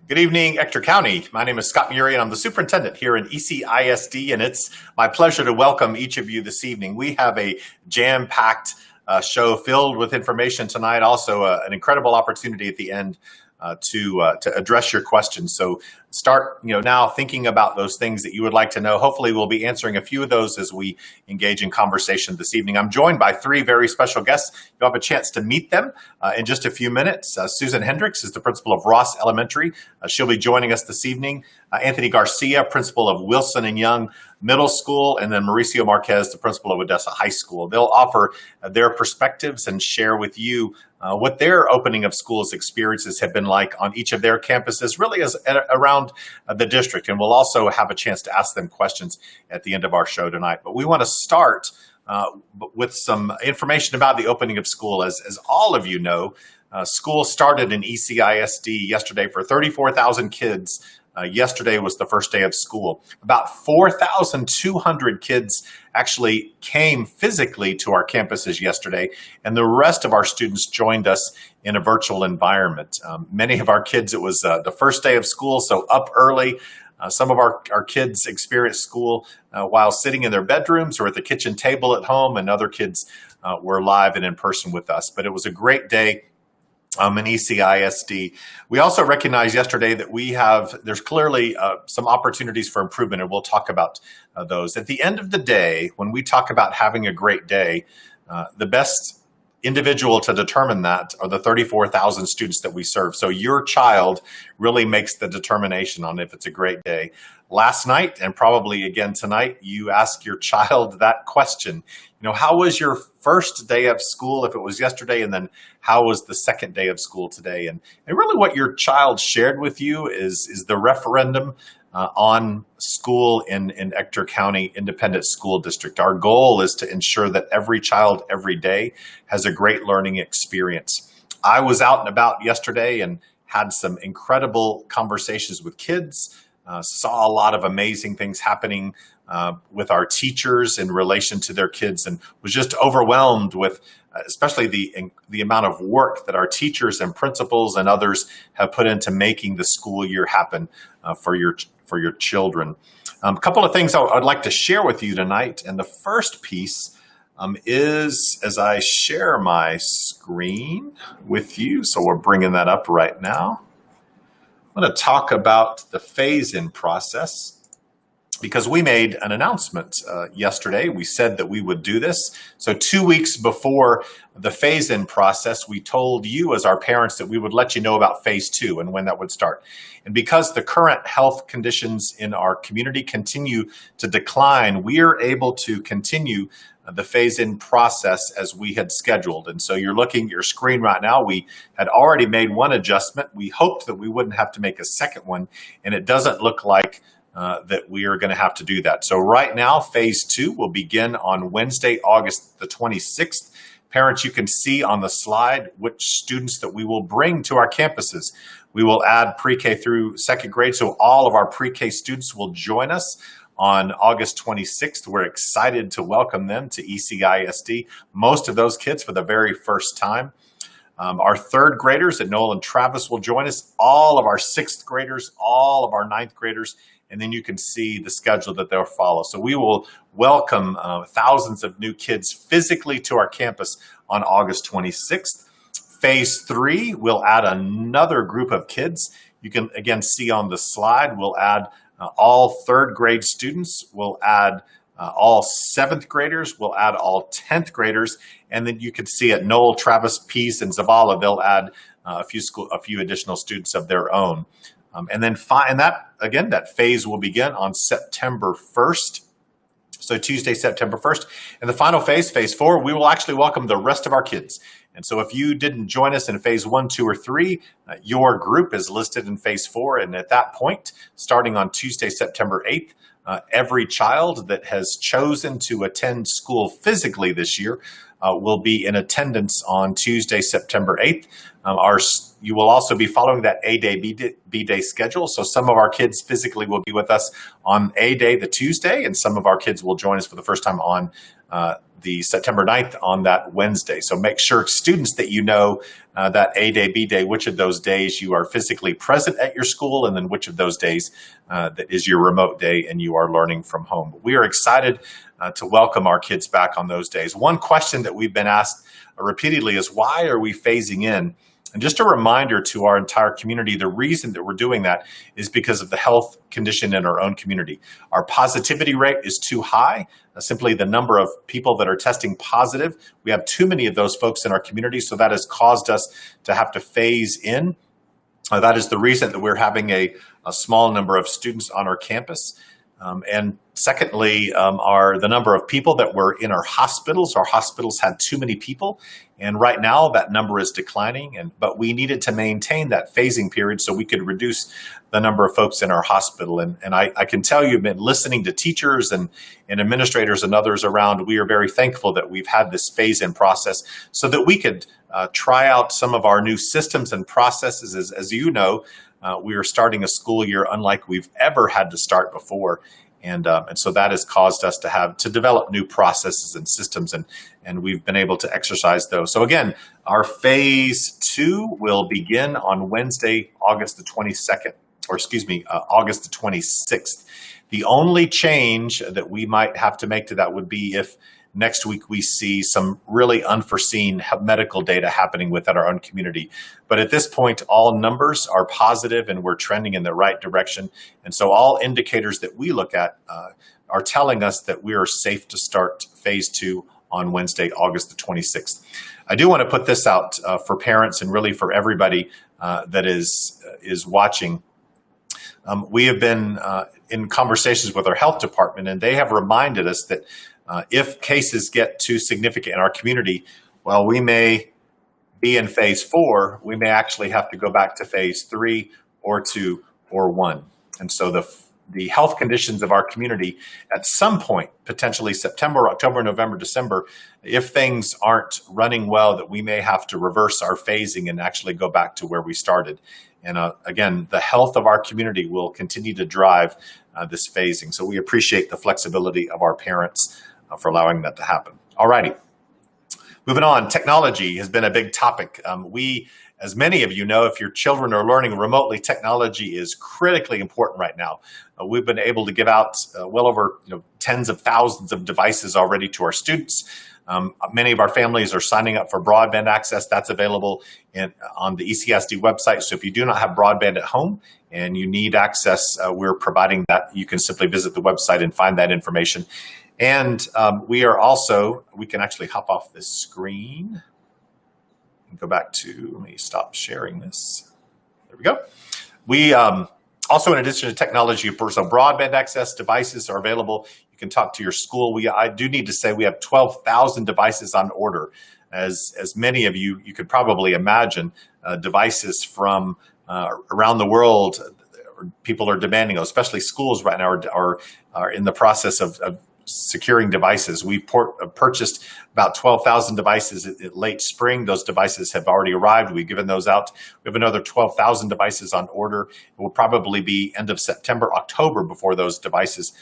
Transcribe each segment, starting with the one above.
Good evening, Ector County. My name is Scott Muri, and I'm the superintendent here in ECISD, and it's my pleasure to welcome each of you this evening. We have a jam-packed show filled with information tonight, also an incredible opportunity at the end to address your questions. So start now thinking about those things that you would like to know. Hopefully we'll be answering a few of those as we engage in conversation this evening. I'm joined by three very special guests. You'll have a chance to meet them in just a few minutes. Susan Hendricks is the principal of Ross Elementary. She'll be joining us this evening. Anthony Garcia, principal of Wilson and Young Middle School, and then Mauricio Marquez, the principal of Odessa High School. They'll offer their perspectives and share with you what their opening of schools experiences have been like on each of their campuses, really as around the district. And we'll also have a chance to ask them questions at the end of our show tonight. But we want to start with some information about the opening of school. As all of you know, school started in ECISD yesterday for 34,000 kids. Yesterday was the first day of school. About 4,200 kids actually came physically to our campuses yesterday, and the rest of our students joined us in a virtual environment. Many of our kids, it was the first day of school, so up early. Some of our kids experienced school while sitting in their bedrooms or at the kitchen table at home, and other kids were live and in person with us. But it was a great day in ECISD. We also recognized yesterday that there's clearly some opportunities for improvement, and we'll talk about those. At the end of the day, when we talk about having a great day, the best individual to determine that are the 34,000 students that we serve. So your child really makes the determination on if it's a great day. Last night, and probably again tonight, you ask your child that question. How was your first day of school if it was yesterday, and then how was the second day of school today? And really what your child shared with you is the referendum on school in Ector County Independent School District. Our goal is to ensure that every child every day has a great learning experience. I was out and about yesterday and had some incredible conversations with kids, saw a lot of amazing things happening with our teachers in relation to their kids, and was just overwhelmed with especially the amount of work that our teachers and principals and others have put into making the school year happen for your children. A couple of things I'd like to share with you tonight, and the first piece is as I share my screen with you, so we're bringing that up right now. I'm going to talk about the phase-in process, because we made an announcement yesterday. We said that we would do this. So 2 weeks before the phase-in process, we told you as our parents that we would let you know about phase 2 and when that would start. And because the current health conditions in our community continue to decline, we are able to continue the phase-in process as we had scheduled. And so you're looking at your screen right now. We had already made one adjustment. We hoped that we wouldn't have to make a second one, and it doesn't look like that we are going to have to do that. So right now, phase 2 will begin on Wednesday, August the 26th. Parents, you can see on the slide which students that we will bring to our campuses. We will add pre-K through second grade, so all of our pre-K students will join us on August 26th. We're excited to welcome them to ECISD. Most of those kids for the very first time. Our third graders at Noel and Travis will join us, all of our sixth graders, all of our ninth graders, and then you can see the schedule that they'll follow. So we will welcome thousands of new kids physically to our campus on August 26th. Phase 3 will add another group of kids. You can again see on the slide, we'll add all third grade students, we'll add all seventh graders, we'll add all 10th graders, and then you can see at Noel, Travis, Peace, and Zavala, they'll add a few additional students of their own. And then that phase will begin on September 1st. So Tuesday, September 1st. And the final phase, phase 4, we will actually welcome the rest of our kids. And so if you didn't join us in phase 1, 2, or 3, your group is listed in phase 4. And at that point, starting on Tuesday, September 8th, every child that has chosen to attend school physically this year will be in attendance on Tuesday, September 8th. Our you will also be following that A day, B day schedule. So some of our kids physically will be with us on A day, the Tuesday, and some of our kids will join us for the first time on the September 9th on that Wednesday. So make sure, students, that you know that A day, B day, which of those days you are physically present at your school, and then which of those days that is your remote day and you are learning from home. But we are excited to welcome our kids back on those days. One question that we've been asked repeatedly is, why are we phasing in? And just a reminder to our entire community, the reason that we're doing that is because of the health condition in our own community. Our positivity rate is too high. Simply the number of people that are testing positive. We have too many of those folks in our community, so that has caused us to have to phase in. That is the reason that we're having a small number of students on our campus. And secondly, the number of people that were in our hospitals. Our hospitals had too many people, and right now that number is declining. But we needed to maintain that phasing period so we could reduce the number of folks in our hospital. And I can tell you, been listening to teachers and administrators and others around, we are very thankful that we've had this phase-in process so that we could try out some of our new systems and processes. As you know, we are starting a school year unlike we've ever had to start before. And so that has caused us to develop new processes and systems, and we've been able to exercise those. So again, our phase 2 will begin on Wednesday, August the 22nd, or excuse me, August the 26th. The only change that we might have to make to that would be if next week we see some really unforeseen medical data happening within our own community. But at this point, all numbers are positive and we're trending in the right direction. And so all indicators that we look at are telling us that we are safe to start phase 2 on Wednesday, August the 26th. I do want to put this out for parents and really for everybody that is watching. We have been in conversations with our health department, and they have reminded us that if cases get too significant in our community, well, we may be in phase 4. We may actually have to go back to phase 3 or 2 or 1. And so the health conditions of our community at some point, potentially September, October, November, December, if things aren't running well, that we may have to reverse our phasing and actually go back to where we started. And again, the health of our community will continue to drive this phasing. So we appreciate the flexibility of our parents for allowing that to happen. All righty. Moving on, technology has been a big topic. We, as many of you know, if your children are learning remotely, technology is critically important right now. We've been able to give out well over tens of thousands of devices already to our students. Many of our families are signing up for broadband access. That's available on the ECISD website. So if you do not have broadband at home and you need access, we're providing that. You can simply visit the website and find that information. And we can actually hop off this screen and go back to, let me stop sharing this. There we go. We also, in addition to technology, personal broadband access devices are available. You can talk to your school. I do need to say we have 12,000 devices on order. As many of you could probably imagine, devices from around the world, people are demanding, especially schools right now are in the process of securing devices. We purchased about 12,000 devices in late spring. Those devices have already arrived. We've given those out. We have another 12,000 devices on order. It will probably be end of September, October before those devices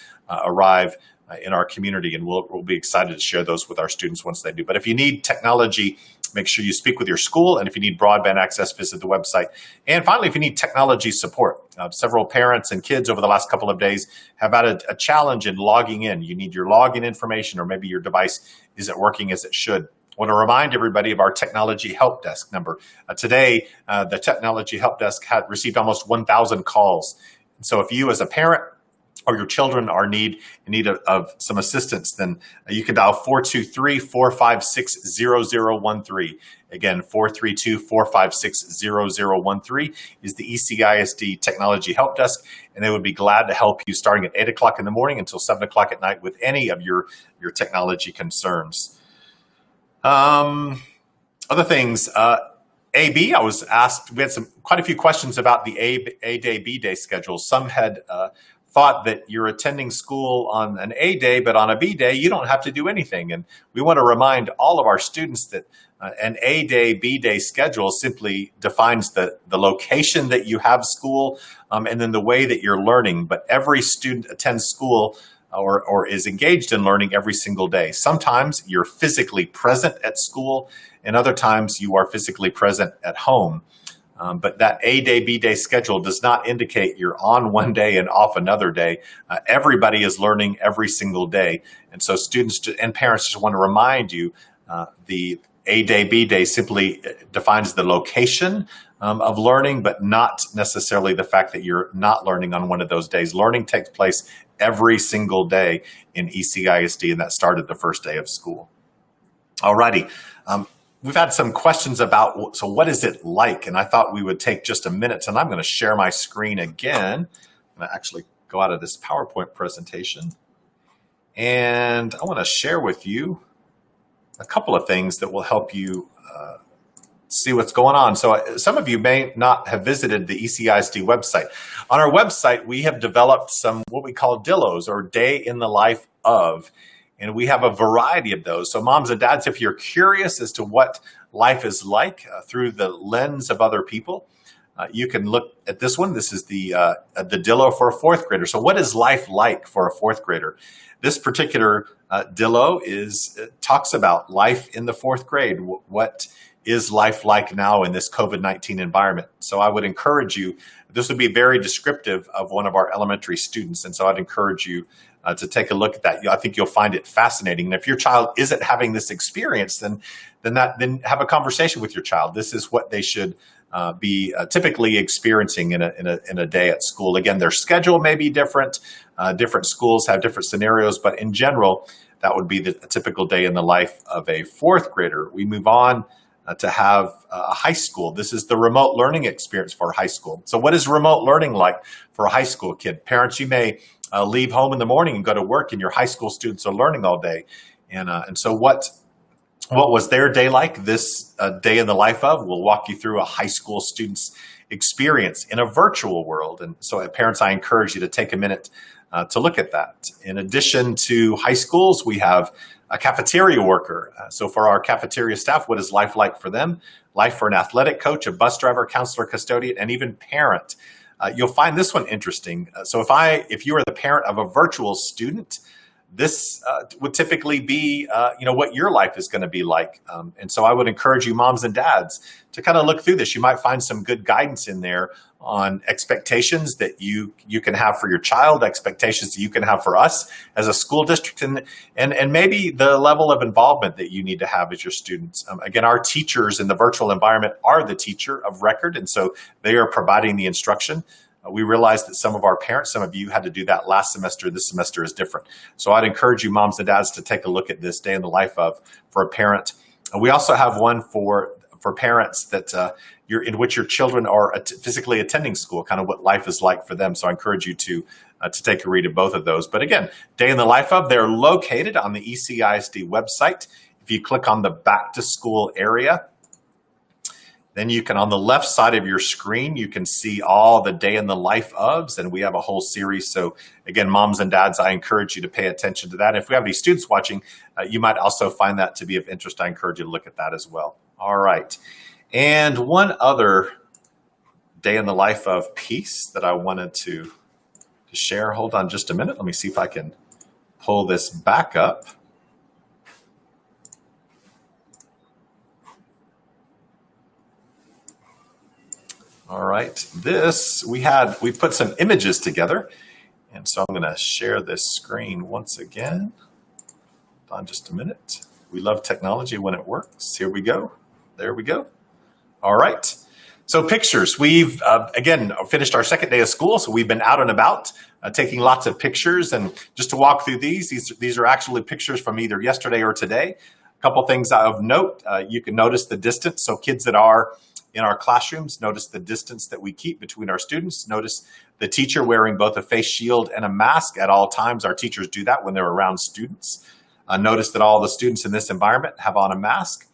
arrive in our community, and we'll be excited to share those with our students once they do. But if you need technology, make sure you speak with your school, and if you need broadband access, visit the website. And finally, if you need technology support, several parents and kids over the last couple of days have had a challenge in logging in. You need your login information, or maybe your device isn't working as it should. I want to remind everybody of our technology help desk number. Today, the technology help desk had received almost 1,000 calls. And so if you as a parent or your children are in need of some assistance, then you can dial 423-456-0013. Again, 432-456-0013 is the ECISD Technology Help Desk, and they would be glad to help you starting at 8 o'clock in the morning until 7 o'clock at night with any of your technology concerns. Other things, AB, I was asked, we had quite a few questions about the A day, B day schedule. Some had thought that you're attending school on an A day, but on a B day, you don't have to do anything. And we want to remind all of our students that An A day, B day schedule simply defines the location that you have school and then the way that you're learning. But every student attends school or is engaged in learning every single day. Sometimes you're physically present at school, and other times you are physically present at home. But that A day, B day schedule does not indicate you're on one day and off another day. Everybody is learning every single day. And so students and parents just want to remind you the A day, B day simply defines the location of learning, but not necessarily the fact that you're not learning on one of those days. Learning takes place every single day in ECISD, and that started the first day of school. Alrighty. We've had some questions about, so what is it like? And I thought we would take just a minute, and I'm going to share my screen again. I'm going to actually go out of this PowerPoint presentation. And I want to share with you a couple of things that will help you see what's going on. So some of you may not have visited the ECISD website. On our website, we have developed some what we call Dillos, or day in the life of. And we have a variety of those. So moms and dads, if you're curious as to what life is like through the lens of other people, you can look at this one. This is the Dillo for a fourth grader. So what is life like for a fourth grader? This particular Dillo talks about life in the fourth grade. What is life like now in this COVID-19 environment? So I would encourage you, this would be very descriptive of one of our elementary students. And so I'd encourage you to take a look at that. I think you'll find it fascinating. And if your child isn't having this experience, then have a conversation with your child. This is what they should be typically experiencing in a day at school. Again, their schedule may be different. Different schools have different scenarios, but in general, that would be a typical day in the life of a fourth grader. We move on to have a high school. This is the remote learning experience for high school. So what is remote learning like for a high school kid? Parents, you may leave home in the morning and go to work, and your high school students are learning all day. And so what was their day like? This day in the life of, we'll walk you through a high school student's experience in a virtual world. And so parents, I encourage you to take a minute to look at that. In addition to high schools, we have a cafeteria worker. So for our cafeteria staff, what is life like for them? Life for an athletic coach, a bus driver, counselor, custodian, and even parent. You'll find this one interesting. So if you are the parent of a virtual student, this would typically be what your life is going to be like. And so I would encourage you, moms and dads, to kind of look through this. You might find some good guidance in there on expectations that you can have for your child, expectations that you can have for us as a school district, and maybe the level of involvement that you need to have as your students. Again, our teachers in the virtual environment are the teacher of record, and so they are providing the instruction. We realize that some of our parents, some of you had to do that last semester. This semester is different. So I'd encourage you, moms and dads, to take a look at this day in the life of for a parent. We also have one for parents that in which your children are physically attending school, kind of what life is like for them. So I encourage you to take a read of both of those. But again, day in the life of, they're located on the ECISD website. If you click on the back to school area, then you can, on the left side of your screen, you can see all the day in the life ofs, and we have a whole series. So again, moms and dads, I encourage you to pay attention to that. If we have any students watching, you might also find that to be of interest. I encourage you to look at that as well. All right. And one other day in the life of piece that I wanted to share. Hold on just a minute. Let me see if I can pull this back up. All right, we put some images together, and so I'm going to share this screen once again. Hold on just a minute. We love technology when it works. Here we go. There we go. All right. So pictures. We've, again, finished our second day of school, so we've been out and about taking lots of pictures. And just to walk through these are actually pictures from either yesterday or today. A couple things of note. You can notice the distance. So kids that are in our classrooms, notice the distance that we keep between our students. Notice the teacher wearing both a face shield and a mask at all times. Our teachers do that when they're around students. Notice that all the students in this environment have on a mask.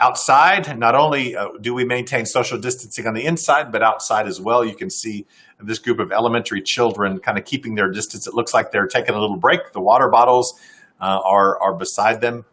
Outside, not only do we maintain social distancing on the inside, but outside as well. You can see this group of elementary children kind of keeping their distance. It looks like they're taking a little break. The water bottles are beside them.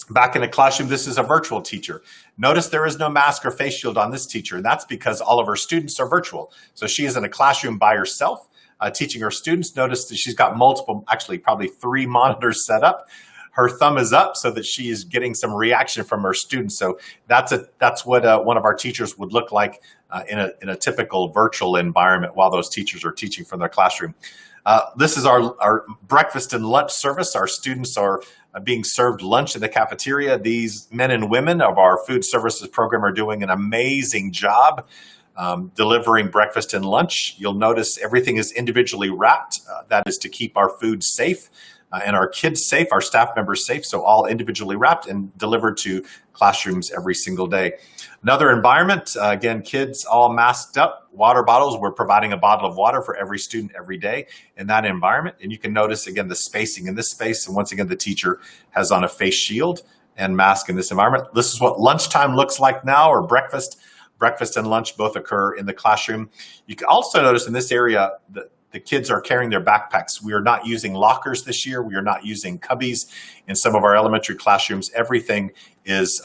Back in the classroom, this is a virtual teacher. Notice there is no mask or face shield on this teacher, and that's because all of her students are virtual. So she is in a classroom by herself, teaching her students. Notice that she's got multiple, actually probably 3 monitors set up. Her thumb is up so that she is getting some reaction from her students. So that's what one of our teachers would look like in a typical virtual environment while those teachers are teaching from their classroom. This is our breakfast and lunch service. Our students are being served lunch in the cafeteria. These men and women of our food services program are doing an amazing job delivering breakfast and lunch. You'll notice everything is individually wrapped. That is to keep our food safe and our kids safe, our staff members safe. So all individually wrapped and delivered to classrooms every single day. Another environment, again, kids all masked up, water bottles. We're providing a bottle of water for every student every day in that environment. And you can notice, again, the spacing in this space. And once again, the teacher has on a face shield and mask in this environment. This is what lunchtime looks like now, or breakfast. Breakfast and lunch both occur in the classroom. You can also notice in this area that the kids are carrying their backpacks. We are not using lockers this year. We are not using cubbies in some of our elementary classrooms. Everything is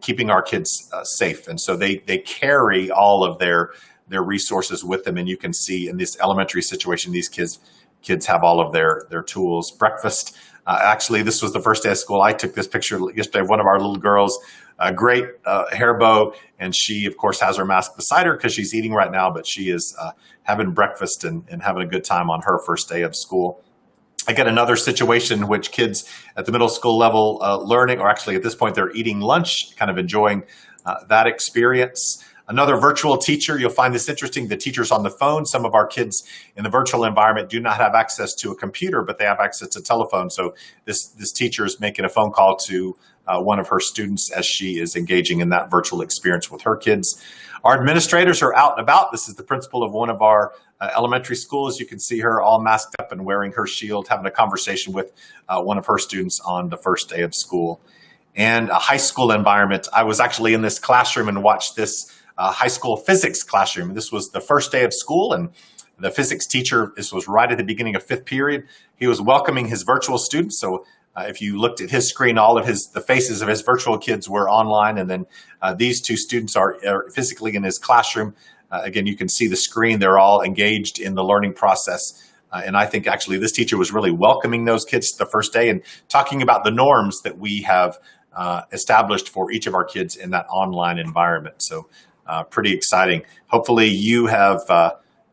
keeping our kids safe. And so they carry all of their resources with them. And you can see in this elementary situation, these kids have all of their tools. Breakfast. Actually, this was the first day of school. I took this picture yesterday of one of our little girls, a great hair bow, and she, of course, has her mask beside her because she's eating right now, but she is having breakfast and having a good time on her first day of school. Again, another situation in which kids at the middle school level learning, or actually at this point, they're eating lunch, kind of enjoying that experience. Another virtual teacher, you'll find this interesting, the teacher's on the phone. Some of our kids in the virtual environment do not have access to a computer, but they have access to telephone. So this teacher is making a phone call to one of her students as she is engaging in that virtual experience with her kids. Our administrators are out and about. This is the principal of one of our elementary schools. You can see her all masked up and wearing her shield, having a conversation with one of her students on the first day of school. And a high school environment. I was actually in this classroom and watched this high school physics classroom. This was the first day of school, and the physics teacher, this was right at the beginning of 5th period. He was welcoming his virtual students. So if you looked at his screen, all of the faces of his virtual kids were online. And then these 2 students are physically in his classroom. Again, you can see the screen. They're all engaged in the learning process. And I think actually this teacher was really welcoming those kids the first day and talking about the norms that we have established for each of our kids in that online environment. So pretty exciting. Hopefully you have,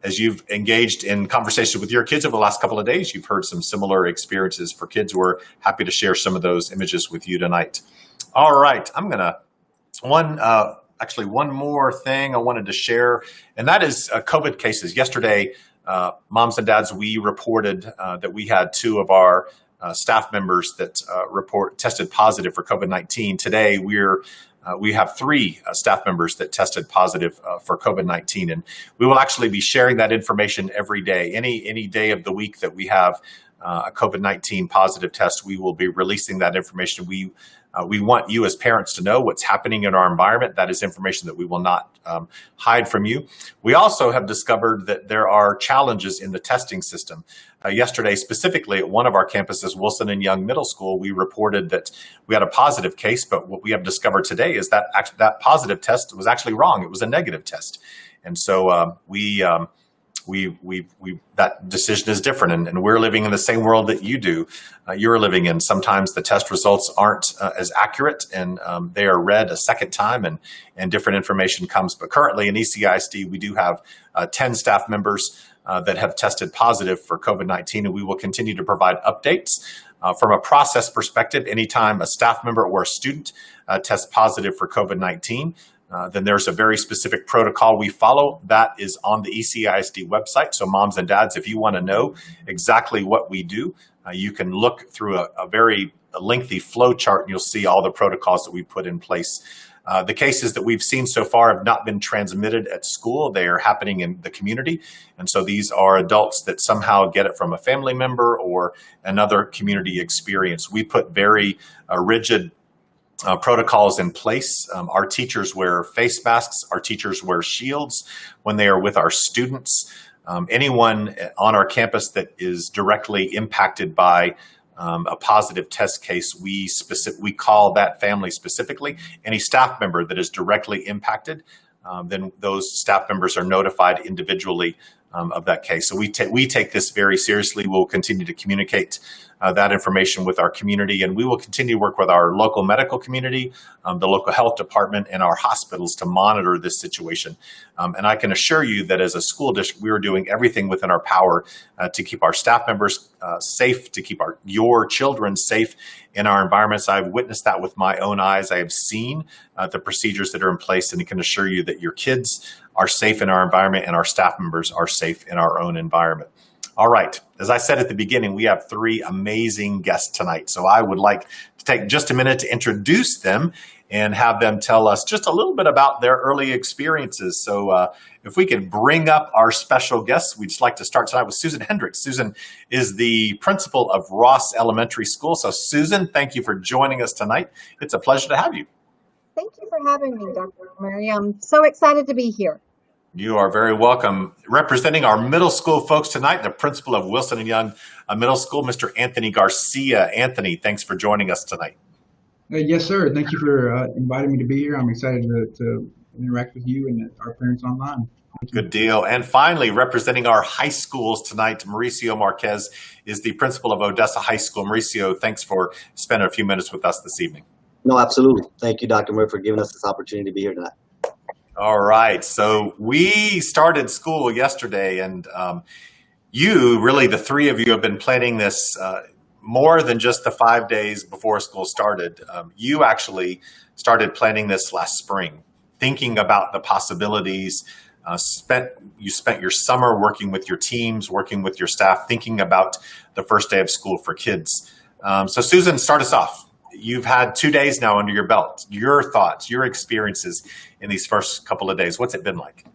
as you've engaged in conversations with your kids over the last couple of days, you've heard some similar experiences for kids. We're happy to share some of those images with you tonight. All right, I'm gonna, actually one more thing I wanted to share, and that is COVID cases. Yesterday, moms and dads, we reported that we had 2 of our staff members that tested positive for COVID-19. Today, we have 3 staff members that tested positive for COVID-19, and we will actually be sharing that information every day. Any day of the week that we have a COVID-19 positive test, we will be releasing that information. We want you as parents to know what's happening in our environment. That is information that we will not hide from you. We also have discovered that there are challenges in the testing system. Yesterday, specifically at one of our campuses, Wilson and Young Middle School, we reported that we had a positive case, but what we have discovered today is that that positive test was actually wrong. It was a negative test. And so that decision is different, and we're living in the same world that you do. You're living in. Sometimes the test results aren't as accurate, and they are read a second time, and different information comes. But currently in ECISD, we do have 10 staff members that have tested positive for COVID-19, and we will continue to provide updates. From a process perspective, anytime a staff member or a student tests positive for COVID-19, then there's a very specific protocol we follow that is on the ECISD website. So moms and dads, if you want to know exactly what we do, you can look through a very lengthy flow chart and you'll see all the protocols that we put in place. The cases that we've seen so far have not been transmitted at school. They are happening in the community. And so these are adults that somehow get it from a family member or another community experience. We put very rigid protocols in place. Our teachers wear face masks. Our teachers wear shields when they are with our students. Anyone on our campus that is directly impacted by a positive test case, we call that family specifically. Any staff member that is directly impacted, then those staff members are notified individually of that case. So we take this very seriously. We'll continue to communicate that information with our community, and we will continue to work with our local medical community, the local health department, and our hospitals to monitor this situation. And I can assure you that as a school district, we are doing everything within our power to keep our staff members safe, to keep your children safe in our environments. I've witnessed that with my own eyes. I have seen the procedures that are in place, and I can assure you that your kids are safe in our environment and our staff members are safe in our own environment. All right. As I said at the beginning, we have 3 amazing guests tonight. So I would like to take just a minute to introduce them and have them tell us just a little bit about their early experiences. So if we could bring up our special guests, we'd just like to start tonight with Susan Hendricks. Susan is the principal of Ross Elementary School. So Susan, thank you for joining us tonight. It's a pleasure to have you. Thank you for having me, Dr. Muri. I'm so excited to be here. You are very welcome. Representing our middle school folks tonight, the principal of Wilson and Young Middle School, Mr. Anthony Garcia. Anthony, thanks for joining us tonight. Yes, sir. Thank you for inviting me to be here. I'm excited to interact with you and our parents online. Good deal. And finally, representing our high schools tonight, Mauricio Marquez is the principal of Odessa High School. Mauricio, thanks for spending a few minutes with us this evening. No, absolutely. Thank you, Dr. Muri, for giving us this opportunity to be here tonight. All right. So we started school yesterday, and the 3 of you have been planning this more than just the 5 days before school started. You actually started planning this last spring, thinking about the possibilities. You spent your summer working with your teams, working with your staff, thinking about the first day of school for kids. So Susan, start us off. You've had 2 days now under your belt. Your thoughts, your experiences in these first couple of days. What's it been like?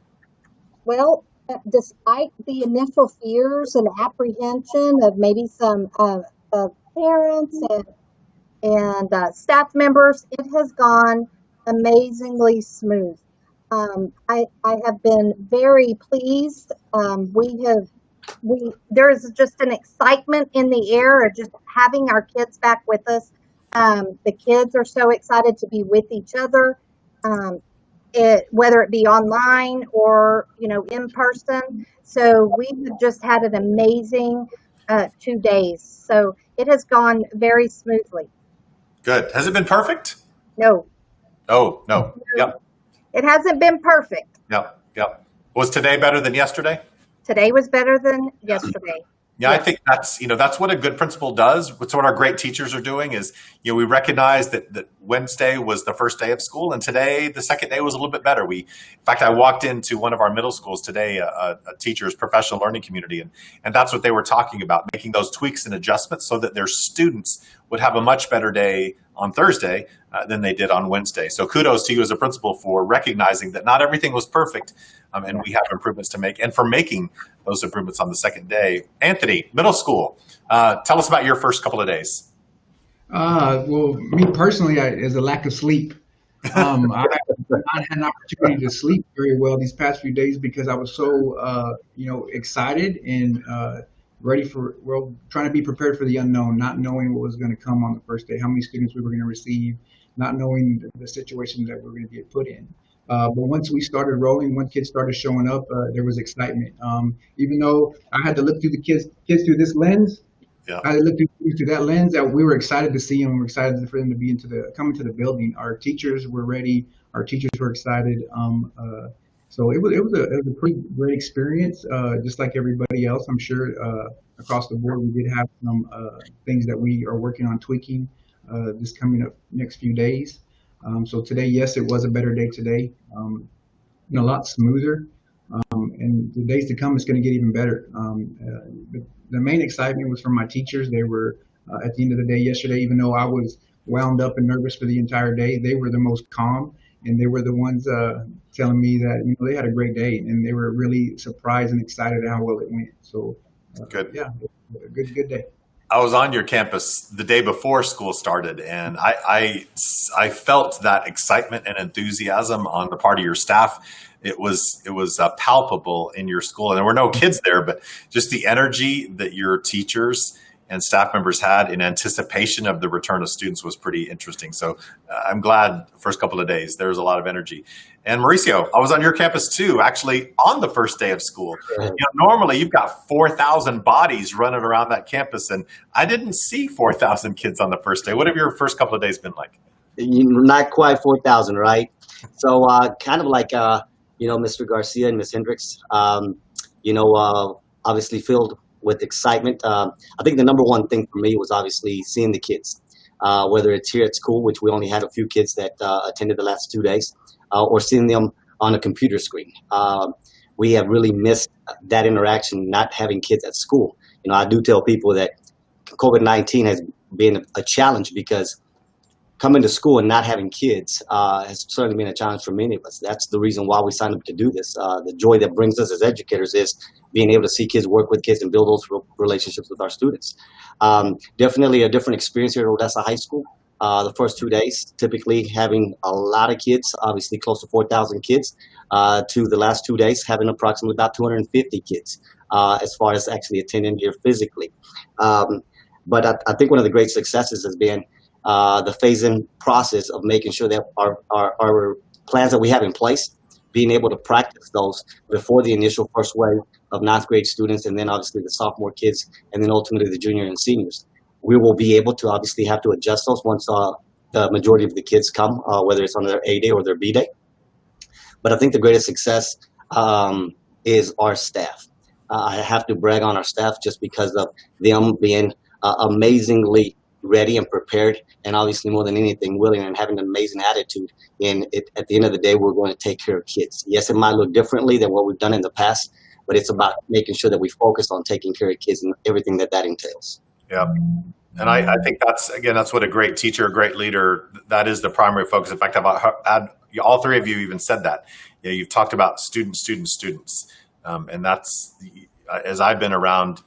Well, despite the initial fears and apprehension of maybe some parents and staff members, it has gone amazingly smooth. I have been very pleased. There's just an excitement in the air of just having our kids back with us. The kids are so excited to be with each other, whether it be online or, in person. So we have just had an amazing 2 days. So it has gone very smoothly. Good. Has it been perfect? No. Oh, no. Yep. It hasn't been perfect. Yep. Was today better than yesterday? Today was better than yesterday. Yeah, I think that's what a good principal does. It's what our great teachers are doing is, we recognize that Wednesday was the first day of school, and today the second day was a little bit better. In fact, I walked into one of our middle schools today, a teacher's professional learning community, and that's what they were talking about, making those tweaks and adjustments so that their students would have a much better day on Thursday than they did on Wednesday. So kudos to you as a principal for recognizing that not everything was perfect, and we have improvements to make, and for making those improvements on the second day. Anthony, middle school, tell us about your first couple of days. Well, me personally, is a lack of sleep. I have not had an opportunity to sleep very well these past few days because I was so, excited and ready trying to be prepared for the unknown, not knowing what was going to come on the first day, how many students we were going to receive, not knowing the situation that we were going to get put in. But once we started rolling, once kids started showing up, there was excitement. Even though I had to look through the kids through this lens, I had to look through that lens. That we were excited to see them. We were excited for them to be coming to the building. Our teachers were ready. Our teachers were excited. So it was a pretty great experience. Just like everybody else, I'm sure across the board, we did have some things that we are working on tweaking this coming up next few days. So today, yes, it was a better day today, a lot smoother, and the days to come, it's going to get even better. The main excitement was from my teachers. They were, at the end of the day yesterday, even though I was wound up and nervous for the entire day, they were the most calm, and they were the ones telling me that they had a great day, and they were really surprised and excited at how well it went. So, good. Yeah, a good day. I was on your campus the day before school started, and I felt that excitement and enthusiasm on the part of your staff. It was palpable in your school, and there were no kids there, but just the energy that your teachers, and staff members had in anticipation of the return of students was pretty interesting. So I'm glad the first couple of days there was a lot of energy. And Mauricio, I was on your campus too, actually on the first day of school. Normally you've got 4,000 bodies running around that campus, and I didn't see 4,000 kids on the first day. What have your first couple of days been like? Not quite 4,000, right? So kind of like, Mr. Garcia and Ms. Hendricks, obviously filled with excitement. I think the number one thing for me was obviously seeing the kids, whether it's here at school, which we only had a few kids that attended the last 2 days, or seeing them on a computer screen. We have really missed that interaction, not having kids at school. I do tell people that COVID-19 has been a challenge, because coming to school and not having kids has certainly been a challenge for many of us. That's the reason why we signed up to do this. The joy that brings us as educators is being able to see kids, work with kids, and build those relationships with our students. Definitely a different experience here at Odessa High School. The first 2 days, typically having a lot of kids, obviously close to 4,000 kids, to the last 2 days having approximately about 250 kids as far as actually attending here physically. But I think one of the great successes has been the phase-in process of making sure that our plans that we have in place, being able to practice those before the initial first wave of ninth grade students, and then obviously the sophomore kids, and then ultimately the junior and seniors. We will be able to obviously have to adjust those once the majority of the kids come, whether it's on their A day or their B day. But I think the greatest success is our staff. I have to brag on our staff just because of them being amazingly ready and prepared, and obviously more than anything willing and having an amazing attitude. And at the end of the day, we're going to take care of kids. Yes, it might look differently than what we've done in the past, but it's about making sure that we focus on taking care of kids and everything that entails. Yeah. And I think that's what a great teacher, a great leader, that is the primary focus. In fact, all three of you even said that. You've talked about students. And that's, as I've been around,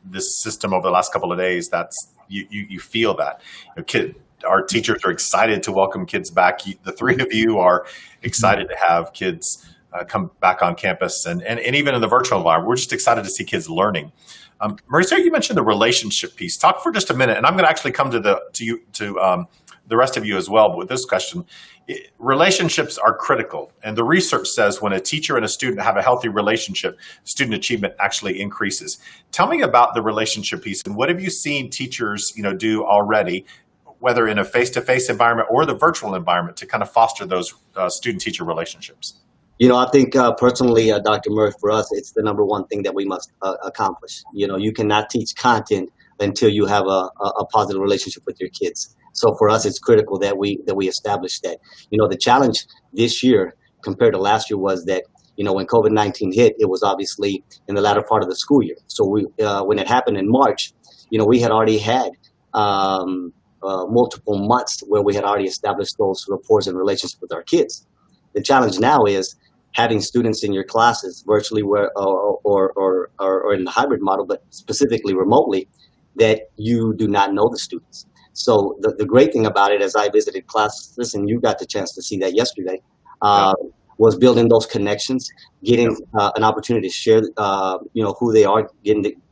this system over the last couple of days, that's, you feel that. Our teachers are excited to welcome kids back. The three of you are excited to have kids come back on campus, and even in the virtual environment. We're just excited to see kids learning. Mauricio, you mentioned the relationship piece. Talk for just a minute, and I'm going to actually come to the rest of you as well. But with this question, relationships are critical, and the research says when a teacher and a student have a healthy relationship, student achievement actually increases. Tell me about the relationship piece, and what have you seen teachers, do already, whether in a face-to-face environment or the virtual environment, to kind of foster those student-teacher relationships? I think personally, Dr. Murphy, for us, it's the number one thing that we must accomplish. You cannot teach content until you have a positive relationship with your kids. So for us, it's critical that we establish that. The challenge this year compared to last year was that, when COVID-19 hit, it was obviously in the latter part of the school year. So when it happened in March, we had already had multiple months where we had already established those rapports and relationships with our kids. The challenge now is having students in your classes virtually or in the hybrid model, but specifically remotely, that you do not know the students. So the great thing about it, as I visited classes, and you got the chance to see that yesterday, was building those connections, getting an opportunity to share, who they are,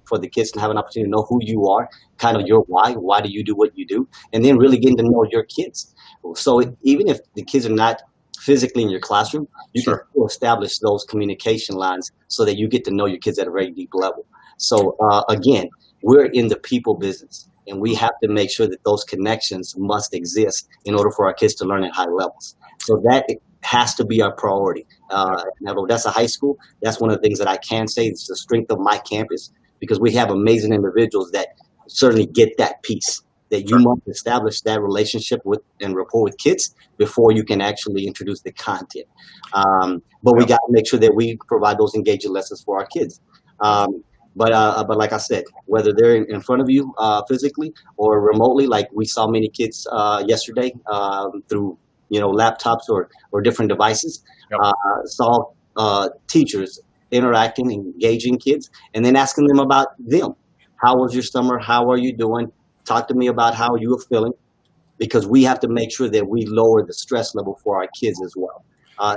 for the kids to have an opportunity to know who you are, kind of your why do you do what you do, and then really getting to know your kids. So even if the kids are not physically in your classroom, you can still establish those communication lines so that you get to know your kids at a very deep level. So again, we're in the people business, and we have to make sure that those connections must exist in order for our kids to learn at high levels. So that has to be our priority. At Odessa High School, that's one of the things that I can say is the strength of my campus, because we have amazing individuals that certainly get that piece, that you must establish that relationship with and rapport with kids before you can actually introduce the content. But we got to make sure that we provide those engaging lessons for our kids. But like I said, whether they're in front of you physically or remotely, like we saw many kids yesterday through laptops or different devices, saw teachers interacting, engaging kids, and then asking them about them. How was your summer? How are you doing? Talk to me about how you are feeling, because we have to make sure that we lower the stress level for our kids as well.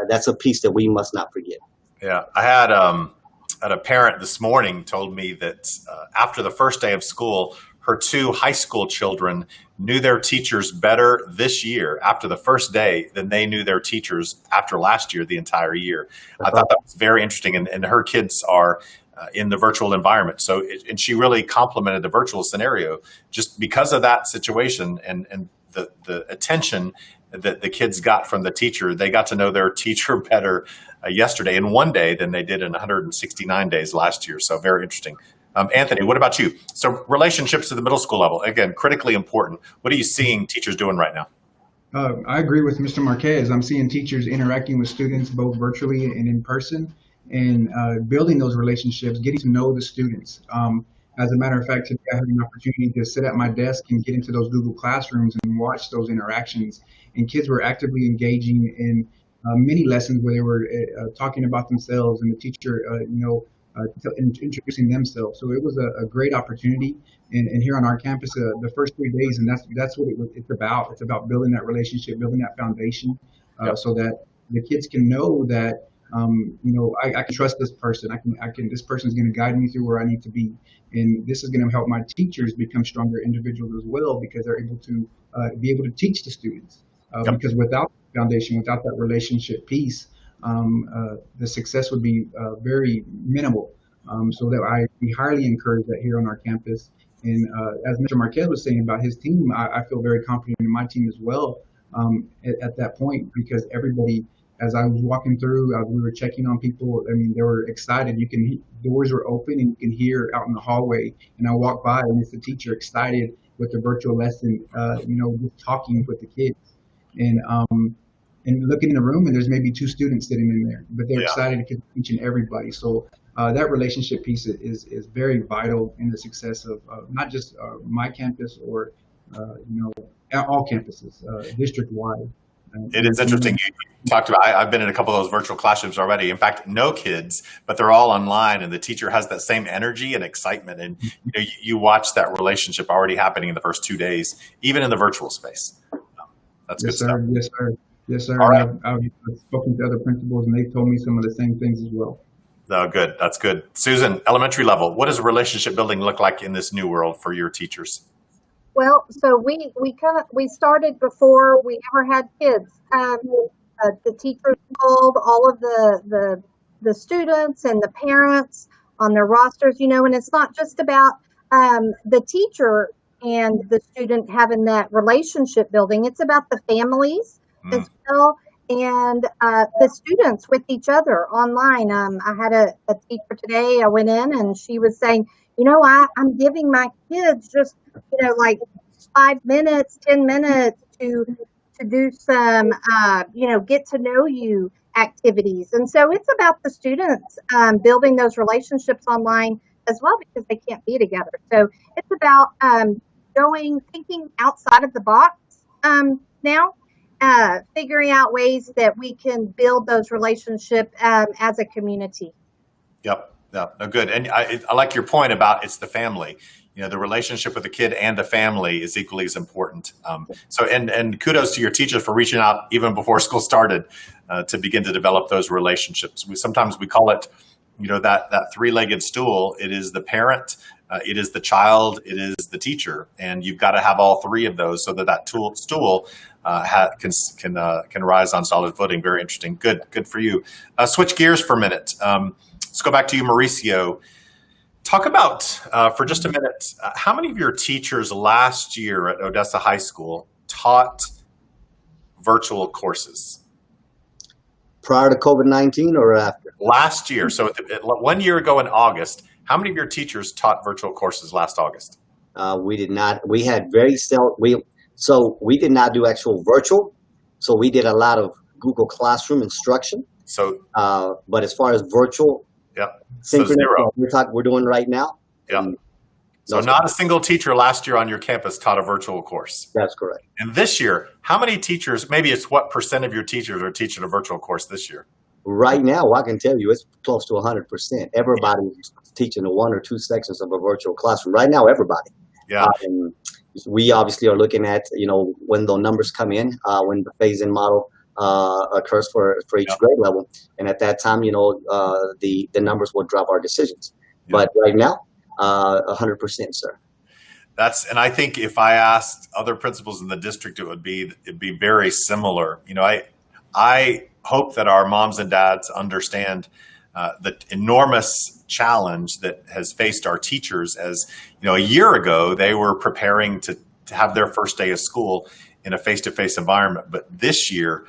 That's a piece that we must not forget. Yeah, I had a parent this morning told me that after the first day of school, her two high school children knew their teachers better this year after the first day than they knew their teachers after last year, the entire year. I thought that was very interesting. And her kids are in the virtual environment. So, and she really complimented the virtual scenario just because of that situation and the attention that the kids got from the teacher. They got to know their teacher better yesterday in one day than they did in 169 days last year. So very interesting. Anthony, what about you? So relationships to the middle school level, again, critically important. What are you seeing teachers doing right now? I agree with Mr. Marquez. I'm seeing teachers interacting with students both virtually and in person, and building those relationships, getting to know the students. As a matter of fact, today I had an opportunity to sit at my desk and get into those Google Classrooms and watch those interactions. And kids were actively engaging in many lessons where they were talking about themselves, and the teacher, introducing themselves. So it was a great opportunity. And here on our campus, the first 3 days, and that's what it's about. It's about building that relationship, building that foundation, so that the kids can know that I can trust this person. This person is going to guide me through where I need to be, and this is going to help my teachers become stronger individuals as well, because they're able to be able to teach the students. Because without the foundation, without that relationship piece, the success would be very minimal. So that we highly encourage that here on our campus. And as Mr. Marquez was saying about his team, I feel very confident in my team as well at that point, because everybody, as I was walking through, we were checking on people. I mean, they were excited. Doors were open, and you can hear out in the hallway. And I walked by, and it's the teacher excited with the virtual lesson, just talking with the kids. And looking in the room, and there's maybe 2 students sitting in there, but they're excited to keep teaching everybody. So that relationship piece is very vital in the success of not just my campus or all campuses district wide. It is interesting. You talked about, I've been in a couple of those virtual classrooms already. In fact, no kids, but they're all online, and the teacher has that same energy and excitement. And you watch that relationship already happening in the first 2 days, even in the virtual space. That's good stuff. Yes, sir. Yes, sir. All right. I've spoken to other principals, and they've told me some of the same things as well. Oh, good. That's good. Susan, elementary level, what does relationship building look like in this new world for your teachers? Well, so we started before we ever had kids. The teachers called all of the students and the parents on their rosters, and it's not just about the teacher and the student having that relationship building. It's about the families as well, and the students with each other online. I had a teacher today. I went in, and she was saying, I'm giving my kids just, like 5 minutes, 10 minutes to do some, get to know you activities. And so it's about the students building those relationships online as well, because they can't be together. So it's about thinking outside of the box now, figuring out ways that we can build those relationships as a community. Yep. No, good. And I like your point about it's the family. The relationship with the kid and the family is equally as important. And kudos to your teachers for reaching out even before school started to begin to develop those relationships. Sometimes we call it, that 3-legged stool. It is the parent, it is the child, it is the teacher, and you've got to have all 3 of those so that stool can rise on solid footing. Very interesting. Good for you. Switch gears for a minute. Let's go back to you, Mauricio. Talk about, for just a minute, how many of your teachers last year at Odessa High School taught virtual courses? Prior to COVID-19 or after? Last year. So 1 year ago in August, how many of your teachers taught virtual courses last August? We did not. We had very so we did not do actual virtual. So we did a lot of Google Classroom instruction. So, but as far as virtual, synchronous, so 0. We're doing right now. Yeah. So not a single teacher last year on your campus taught a virtual course. That's correct. And this year, how many teachers, maybe it's what % of your teachers are teaching a virtual course this year? Right now, I can tell you it's close to 100%. Everybody's teaching 1 or 2 sections of a virtual classroom. Right now, everybody. Yeah. We obviously are looking at, when the numbers come in, when the phase-in model occurs for each grade level. And at that time, the numbers will drive our decisions. But right now, 100%, sir. And I think if I asked other principals in the district, it'd be very similar. I hope that our moms and dads understand the enormous challenge that has faced our teachers. As a year ago, they were preparing to have their first day of school in a face-to-face environment. But this year,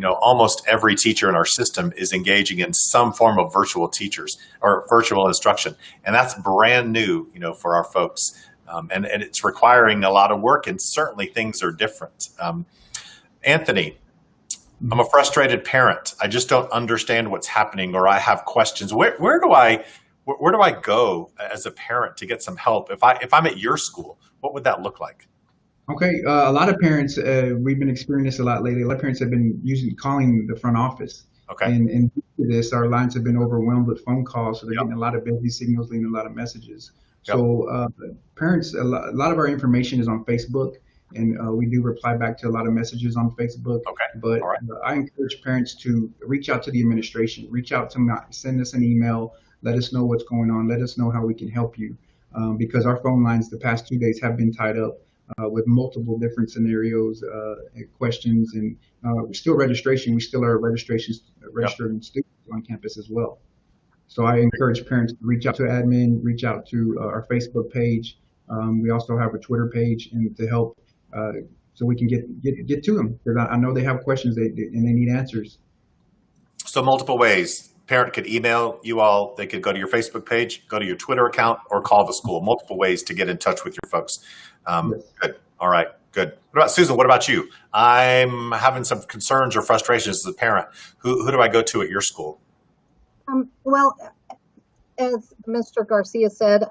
almost every teacher in our system is engaging in some form of virtual teachers or virtual instruction. And that's brand new, for our folks. And it's requiring a lot of work, and certainly things are different. Anthony, I'm a frustrated parent. I just don't understand what's happening, or I have questions. Where do I go as a parent to get some help? If I'm at your school, what would that look like? Okay, a lot of parents, we've been experiencing this a lot lately. A lot of parents have been calling the front office. Okay. And due to this, our lines have been overwhelmed with phone calls, so they're getting a lot of busy signals, leaving a lot of messages. Yep. So parents, a lot of our information is on Facebook, and we do reply back to a lot of messages on Facebook. Okay. But All right. I encourage parents to reach out to the administration, reach out to me, send us an email, let us know what's going on, let us know how we can help you, because our phone lines the past 2 days have been tied up with multiple different scenarios and questions, and still registration. We still are registered students on campus as well. So I encourage parents to reach out to admin, reach out to our Facebook page. We also have a Twitter page, and to help so we can get to them, because I know they have questions and they need answers. So multiple ways. Parent could email you all. They could go to your Facebook page, go to your Twitter account, or call the school. Multiple ways to get in touch with your folks. Yes. Good. All right. Good. What about Susan? What about you? I'm having some concerns or frustrations as a parent. Who do I go to at your school? Well, as Mr. Garcia said,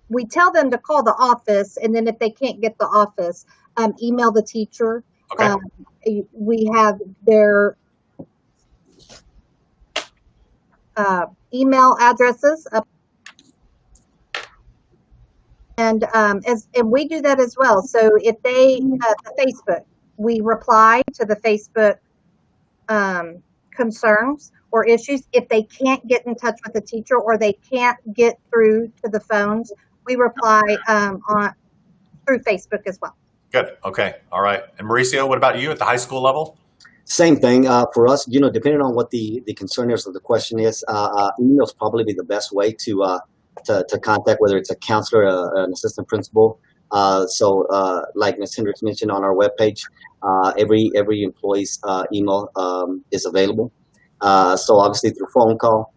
we tell them to call the office, and then if they can't get the office, email the teacher. Okay. We have their email addresses up, and we do that as well. So if they the Facebook, we reply to the Facebook concerns or issues. If they can't get in touch with the teacher, or they can't get through to the phones, we reply through Facebook as well. Good. Okay. All right. And Mauricio, what about you at the high school level? Same thing for us. Depending on what the concern is or the question is, email is probably the best way to contact, whether it's a counselor, an assistant principal. So like Ms. Hendricks mentioned on our webpage, every employee's email is available. So obviously through phone call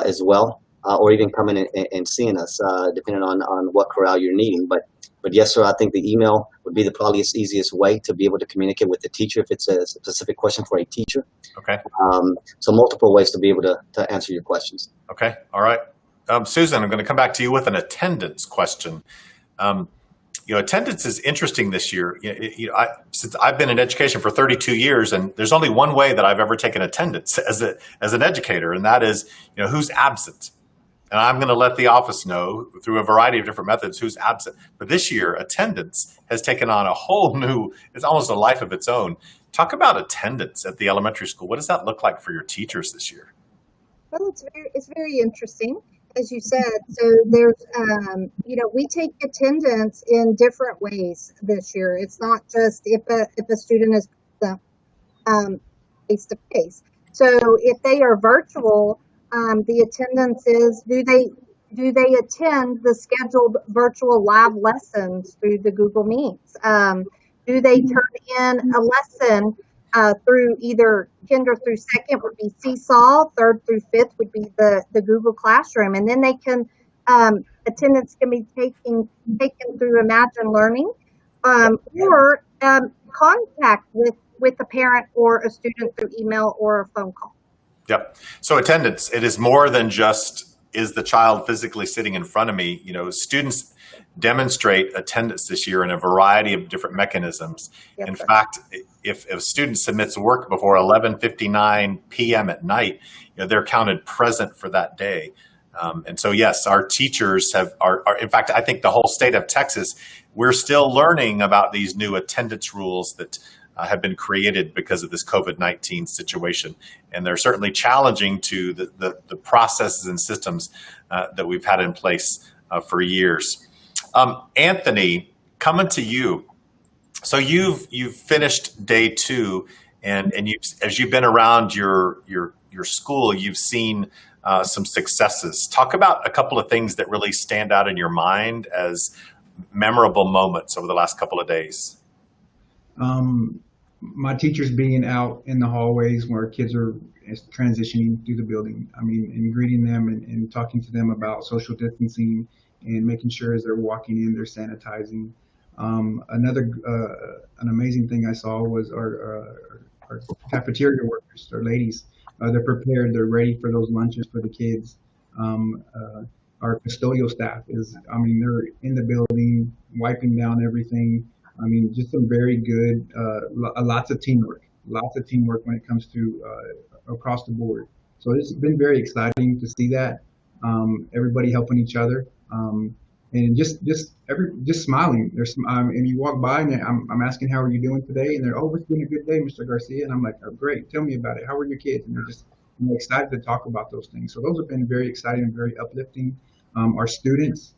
as well, or even coming and seeing us, depending on what corral you're needing. But yes, sir, I think the email would be the probably easiest way to be able to communicate with the teacher if it's a specific question for a teacher. Okay. So multiple ways to be able to answer your questions. Okay. All right. Susan, I'm going to come back to you with an attendance question. Attendance is interesting this year. Since I've been in education for 32 years, and there's only one way that I've ever taken attendance as an educator, and that is, who's absent. And I'm going to let the office know through a variety of different methods who's absent. But this year, attendance has taken on a whole new, it's almost a life of its own. Talk about attendance at the elementary school. What does that look like for your teachers this year? Well, it's very interesting, as you said. So there's, we take attendance in different ways this year. It's not just if a student is face to face. So if they are virtual, the attendance is, do they attend the scheduled virtual live lessons through the Google Meets? Do they turn in a lesson through either kinder through second would be Seesaw, third through fifth would be the Google Classroom, and then they can attendance can be taken through Imagine Learning, or contact with a parent or a student through email or a phone call. Yep. So attendance, it is more than just, is the child physically sitting in front of me? Students demonstrate attendance this year in a variety of different mechanisms. Yes, in fact, if a student submits work before 11:59 p.m. at night, they're counted present for that day. And so, yes, our teachers are, in fact, I think the whole state of Texas, we're still learning about these new attendance rules that have been created because of this COVID-19 situation. And they're certainly challenging to the processes and systems that we've had in place for years. Anthony, coming to you. So you've finished day 2, and as you've been around your school, you've seen some successes. Talk about a couple of things that really stand out in your mind as memorable moments over the last couple of days. My teachers being out in the hallways where kids are transitioning through the building. I mean, and greeting them and talking to them about social distancing and making sure as they're walking in, they're sanitizing. Another an amazing thing I saw was our cafeteria workers, our ladies. They're prepared. They're ready for those lunches for the kids. Our custodial staff they're in the building, wiping down everything. I mean, just some very good, lots of teamwork when it comes to across the board. So it's been very exciting to see that, everybody helping each other, and just smiling. And you walk by and I'm asking, how are you doing today? And they're, oh, it's been a good day, Mr. Garcia. And I'm like, oh, great, tell me about it. How are your kids? And they're just excited to talk about those things. So those have been very exciting and very uplifting. Our students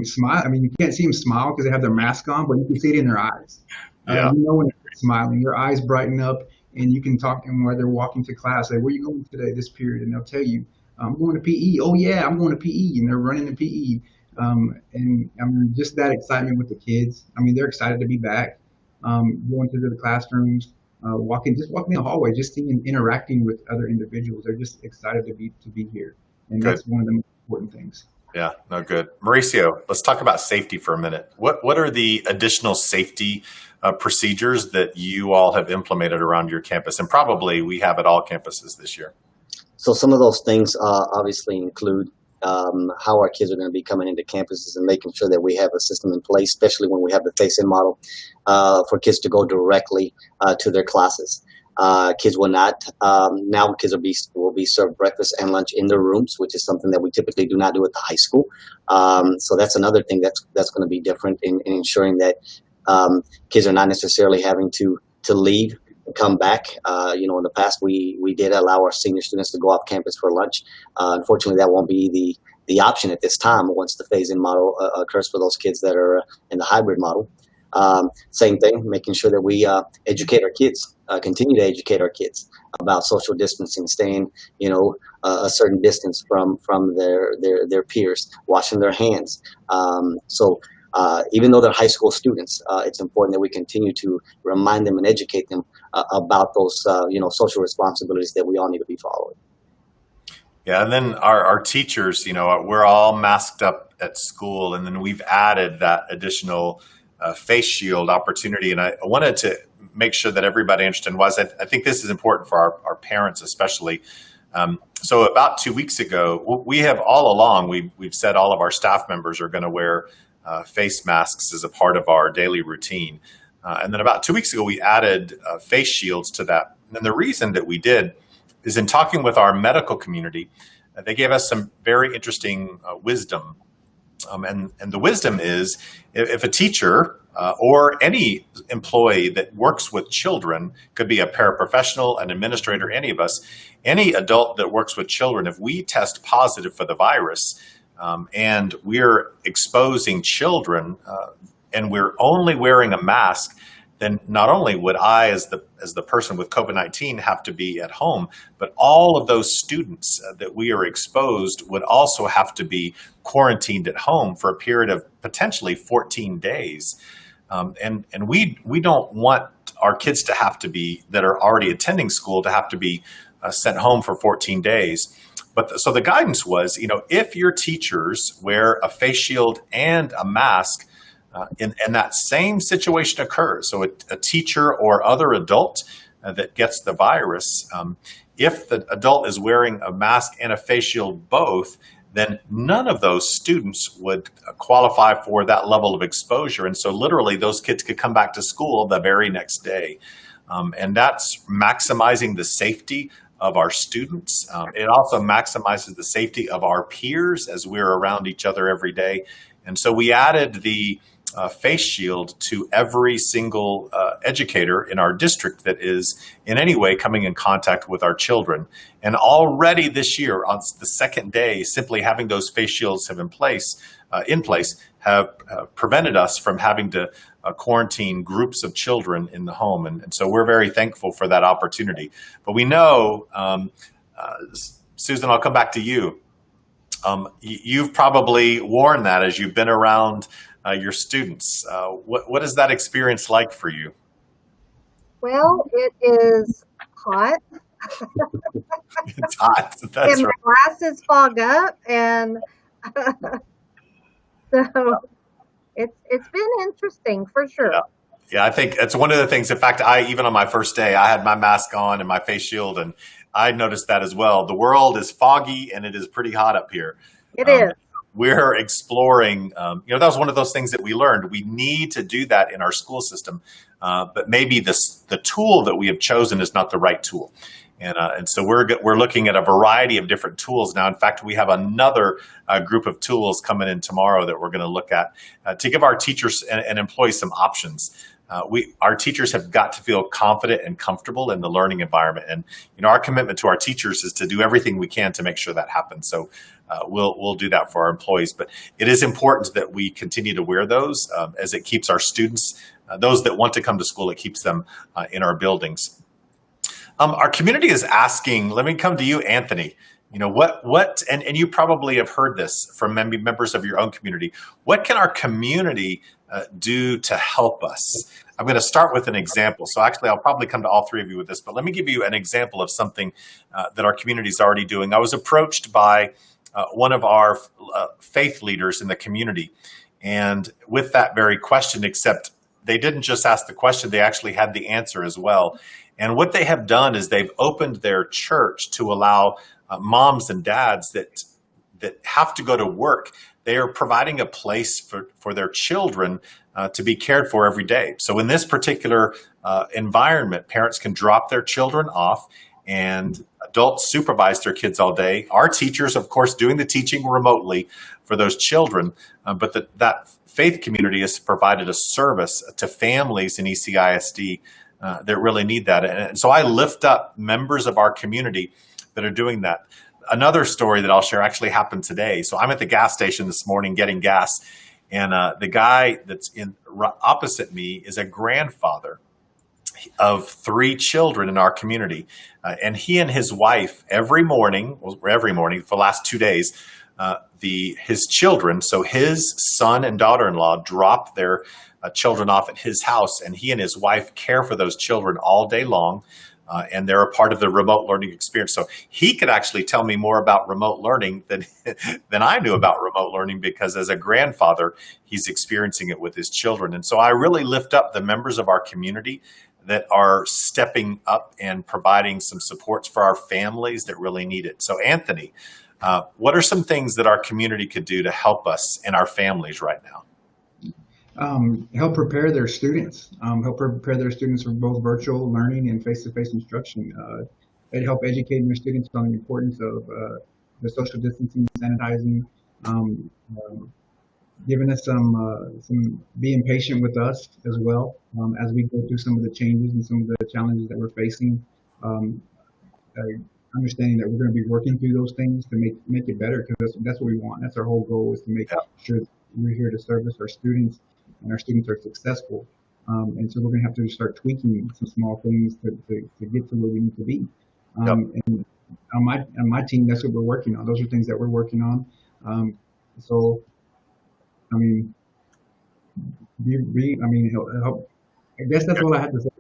smile. I mean, you can't see them smile because they have their mask on, but you can see it in their eyes. Yeah. You know when they're smiling, their eyes brighten up, and you can talk to them while they're walking to class. Say, where are you going today, this period? And they'll tell you, I'm going to PE. Oh, yeah, I'm going to PE. And they're running to PE. And I mean, just that excitement with the kids. I mean, they're excited to be back, going to the classrooms, walking the hallway, just seeing and interacting with other individuals. They're just excited to be here. And Good. That's one of the most important things. Yeah, no, good. Mauricio, let's talk about safety for a minute. What are the additional safety procedures that you all have implemented around your campus? And probably we have at all campuses this year. So some of those things obviously include how our kids are going to be coming into campuses and making sure that we have a system in place, especially when we have the face-in model, for kids to go directly to their classes. Kids will not, now kids will be served breakfast and lunch in their rooms, which is something that we typically do not do at the high school. So that's another thing that's going to be different in ensuring that kids are not necessarily having to leave and come back. In the past, we did allow our senior students to go off campus for lunch. Unfortunately, that won't be the option at this time once the phase-in model occurs for those kids that are in the hybrid model. Same thing, making sure that we educate our kids, continue to educate our kids about social distancing, staying, a certain distance from their peers, washing their hands. Even though they're high school students, it's important that we continue to remind them and educate them about those, social responsibilities that we all need to be following. Yeah, and then our teachers, we're all masked up at school, and then we've added that additional face shield opportunity. And I wanted to make sure that everybody understood was I think this is important for our parents especially. So about 2 weeks ago, we have all along, we've said all of our staff members are going to wear face masks as a part of our daily routine. And then about 2 weeks ago, we added face shields to that. And the reason that we did is in talking with our medical community, they gave us some very interesting wisdom. And the wisdom is if a teacher or any employee that works with children, could be a paraprofessional, an administrator, any of us, any adult that works with children, if we test positive for the virus and we're exposing children and we're only wearing a mask, then not only would I, as the person with COVID-19, have to be at home, but all of those students that we are exposed would also have to be quarantined at home for a period of potentially 14 days. And we don't want our kids to have to be, that are already attending school, to have to be sent home for 14 days. So the guidance was, if your teachers wear a face shield and a mask, and that same situation occurs, so a teacher or other adult that gets the virus, if the adult is wearing a mask and a face shield both, then none of those students would qualify for that level of exposure. And so literally those kids could come back to school the very next day. And that's maximizing the safety of our students. It also maximizes the safety of our peers as we're around each other every day. And so we added the face shield to every single educator in our district that is in any way coming in contact with our children. And already this year, on the second day, simply having those face shields in place have prevented us from having to quarantine groups of children in the home. And so we're very thankful for that opportunity. But we know, Susan, I'll come back to you. You've probably worn that as you've been around your students. What is that experience like for you? Well, it is hot. It's hot. That's and right. my glasses fog up, and so it's been interesting for sure. Yeah. Yeah, I think it's one of the things. In fact, even on my first day, I had my mask on and my face shield, and I noticed that as well. The world is foggy and it is pretty hot up here. It is. We're exploring, that was one of those things that we learned. We need to do that in our school system, but maybe the tool that we have chosen is not the right tool. And so we're looking at a variety of different tools now. In fact, we have another group of tools coming in tomorrow that we're going to look at to give our teachers and employees some options. Our teachers have got to feel confident and comfortable in the learning environment. And, our commitment to our teachers is to do everything we can to make sure that happens. So we'll do that for our employees. But it is important that we continue to wear those as it keeps our students, those that want to come to school, it keeps them in our buildings. Our community is asking, let me come to you, Anthony. And you probably have heard this from members of your own community. What can our community do to help us? I'm going to start with an example. So actually, I'll probably come to all three of you with this, but let me give you an example of something that our community is already doing. I was approached by one of our faith leaders in the community, and with that very question, except they didn't just ask the question, they actually had the answer as well. And what they have done is they've opened their church to allow moms and dads that have to go to work. They are providing a place for their children to be cared for every day. So in this particular environment, parents can drop their children off and adults supervise their kids all day. Our teachers, of course, doing the teaching remotely for those children, but that faith community has provided a service to families in ECISD that really need that. And so I lift up members of our community that are doing that. Another story that I'll share actually happened today. So I'm at the gas station this morning getting gas, and the guy that's opposite me is a grandfather of 3 children in our community. And he and his wife every morning for the last 2 days, his children, so his son and daughter-in-law, drop their children off at his house, and he and his wife care for those children all day long. And they're a part of the remote learning experience. So he could actually tell me more about remote learning than I knew about remote learning, because as a grandfather, he's experiencing it with his children. And so I really lift up the members of our community that are stepping up and providing some supports for our families that really need it. So Anthony, what are some things that our community could do to help us and our families right now? Help prepare their students. Help prepare their students for both virtual learning and face-to-face instruction. They'd help educate their students on the importance of the social distancing, sanitizing, giving us some being patient with us as well as we go through some of the changes and some of the challenges that we're facing. Understanding that we're going to be working through those things to make it better, because that's what we want. That's our whole goal, is to make sure that we're here to service our students, and our students are successful. And so we're going to have to start tweaking some small things to get to where we need to be. And on my team, that's what we're working on. Those are things that we're working on. So, I mean, help. I guess that's all I had to say.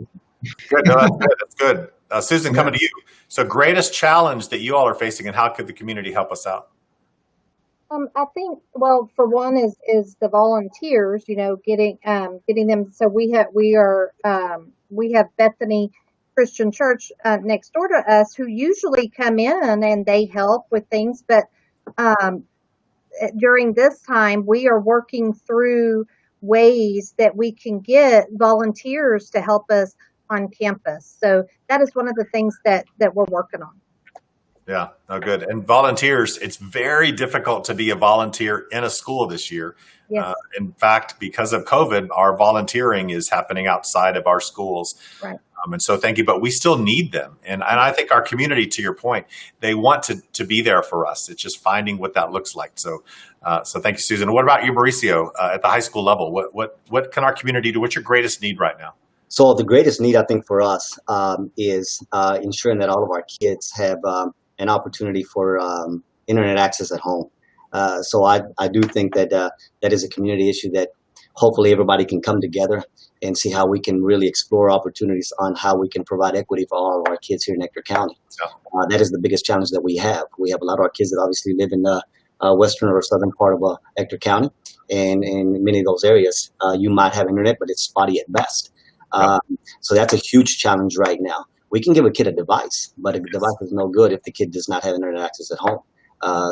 Good. No, that's good. That's good. Susan, coming to you. So greatest challenge that you all are facing, and how could the community help us out? I think, well, for one is the volunteers, getting them. So we have Bethany Christian Church next door to us, who usually come in and they help with things. But during this time, we are working through ways that we can get volunteers to help us on campus. So that is one of the things that we're working on. Yeah, no, good. And volunteers, it's very difficult to be a volunteer in a school this year. Yes. In fact, because of COVID, our volunteering is happening outside of our schools. Right. And so thank you, but we still need them. And I think our community, to your point, they want to be there for us. It's just finding what that looks like. So thank you, Susan. What about you, Mauricio, at the high school level? What can our community do? What's your greatest need right now? So the greatest need, I think, for us is ensuring that all of our kids have an opportunity for internet access at home. So I do think that that is a community issue that hopefully everybody can come together and see how we can really explore opportunities on how we can provide equity for all of our kids here in Ector County. That is the biggest challenge that we have. We have a lot of our kids that obviously live in the western or southern part of Ector County, and in many of those areas, you might have internet, but it's spotty at best. So that's a huge challenge right now. We can give a kid a device, but a device is no good if the kid does not have internet access at home.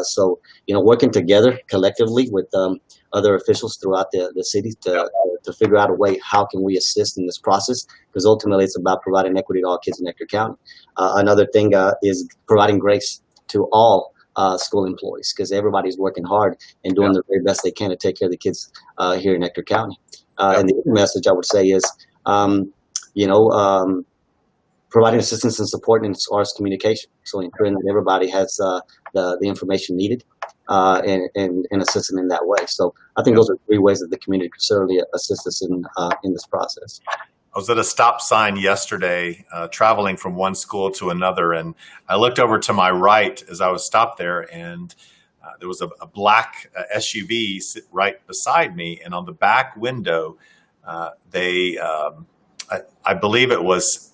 So, working together collectively with other officials throughout the city to figure out a way, how can we assist in this process? Because ultimately it's about providing equity to all kids in Ector County. Another thing is providing grace to all school employees, because everybody's working hard and doing the very best they can to take care of the kids here in Ector County. And the other message I would say is, providing assistance and support as far as communication. So ensuring that everybody has the information needed and assist them in that way. So I think those are three ways that the community could certainly assist us in this process. I was at a stop sign yesterday, traveling from one school to another, and I looked over to my right as I was stopped there, and there was a black SUV right beside me, and on the back window, I believe it was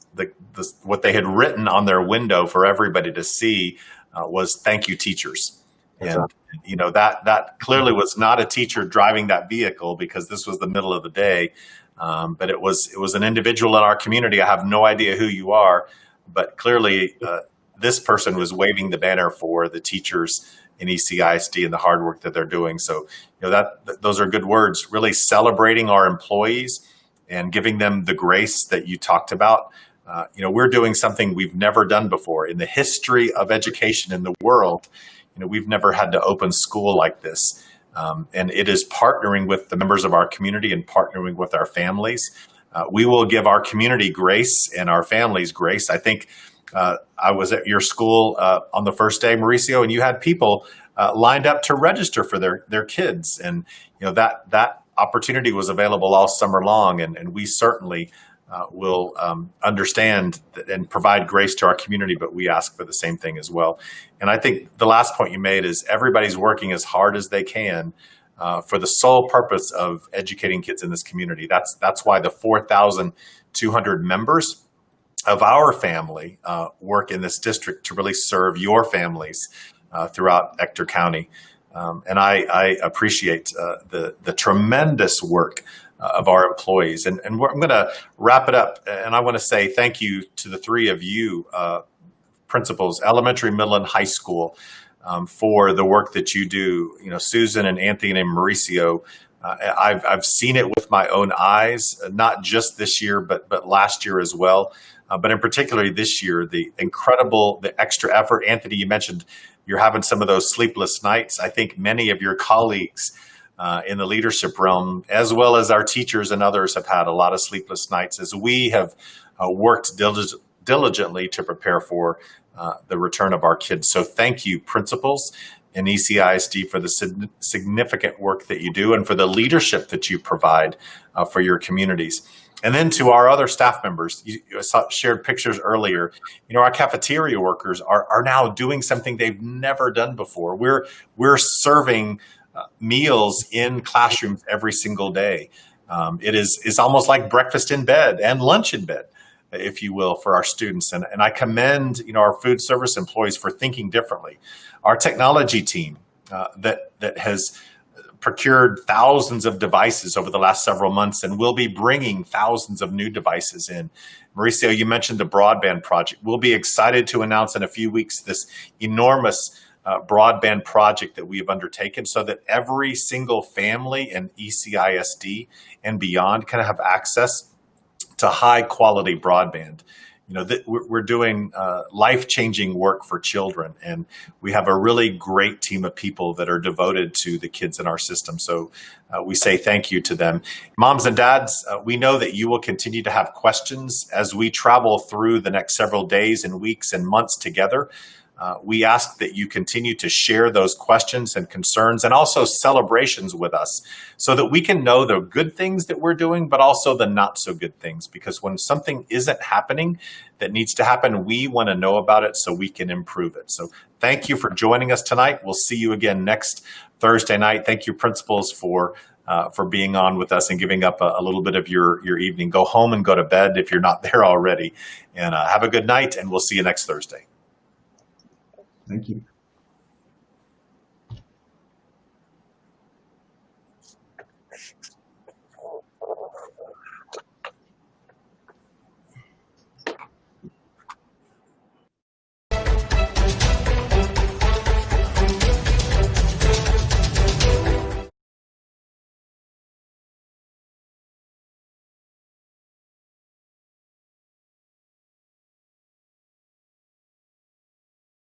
what they had written on their window for everybody to see was "Thank you, teachers." And that clearly was not a teacher driving that vehicle, because this was the middle of the day. But it was an individual in our community. I have no idea who you are, but clearly this person was waving the banner for the teachers in ECISD and the hard work that they're doing. So those are good words. Really celebrating our employees and giving them the grace that you talked about. We're doing something we've never done before in the history of education in the world. We've never had to open school like this. And it is partnering with the members of our community and partnering with our families. We will give our community grace and our families grace. I think I was at your school on the first day, Mauricio, and you had people lined up to register for their kids. And that opportunity was available all summer long. And we certainly will understand and provide grace to our community, but we ask for the same thing as well. And I think the last point you made is everybody's working as hard as they can for the sole purpose of educating kids in this community. That's why the 4,200 members of our family work in this district to really serve your families throughout Ector County. And I appreciate the tremendous work of our employees. And I'm going to wrap it up. And I want to say thank you to the three of you, principals, elementary, middle, and high school, for the work that you do. Susan and Anthony and Mauricio, I've seen it with my own eyes, not just this year, but last year as well. But in particular this year, the extra effort. Anthony, you mentioned you're having some of those sleepless nights. I think many of your colleagues in the leadership realm, as well as our teachers and others, have had a lot of sleepless nights as we have worked diligently to prepare for the return of our kids. So thank you, principals in ECISD, for the significant work that you do and for the leadership that you provide for your communities. And then to our other staff members, you shared pictures earlier. Our cafeteria workers are now doing something they've never done before. We're serving meals in classrooms every single day. It's almost like breakfast in bed and lunch in bed, if you will, for our students. And I commend our food service employees for thinking differently. Our technology team that has procured thousands of devices over the last several months and will be bringing thousands of new devices in. Mauricio, you mentioned the broadband project. We'll be excited to announce in a few weeks this enormous broadband project that we have undertaken so that every single family in ECISD and beyond can have access to high quality broadband. we're doing life-changing work for children, and we have a really great team of people that are devoted to the kids in our system. So we say thank you to them. Moms and dads, we know that you will continue to have questions as we travel through the next several days and weeks and months together. We ask that you continue to share those questions and concerns and also celebrations with us so that we can know the good things that we're doing, but also the not so good things. Because when something isn't happening that needs to happen, we want to know about it so we can improve it. So thank you for joining us tonight. We'll see you again next Thursday night. Thank you, principals, for being on with us and giving up a little bit of your evening. Go home and go to bed if you're not there already. And have a good night, and we'll see you next Thursday. Thank you.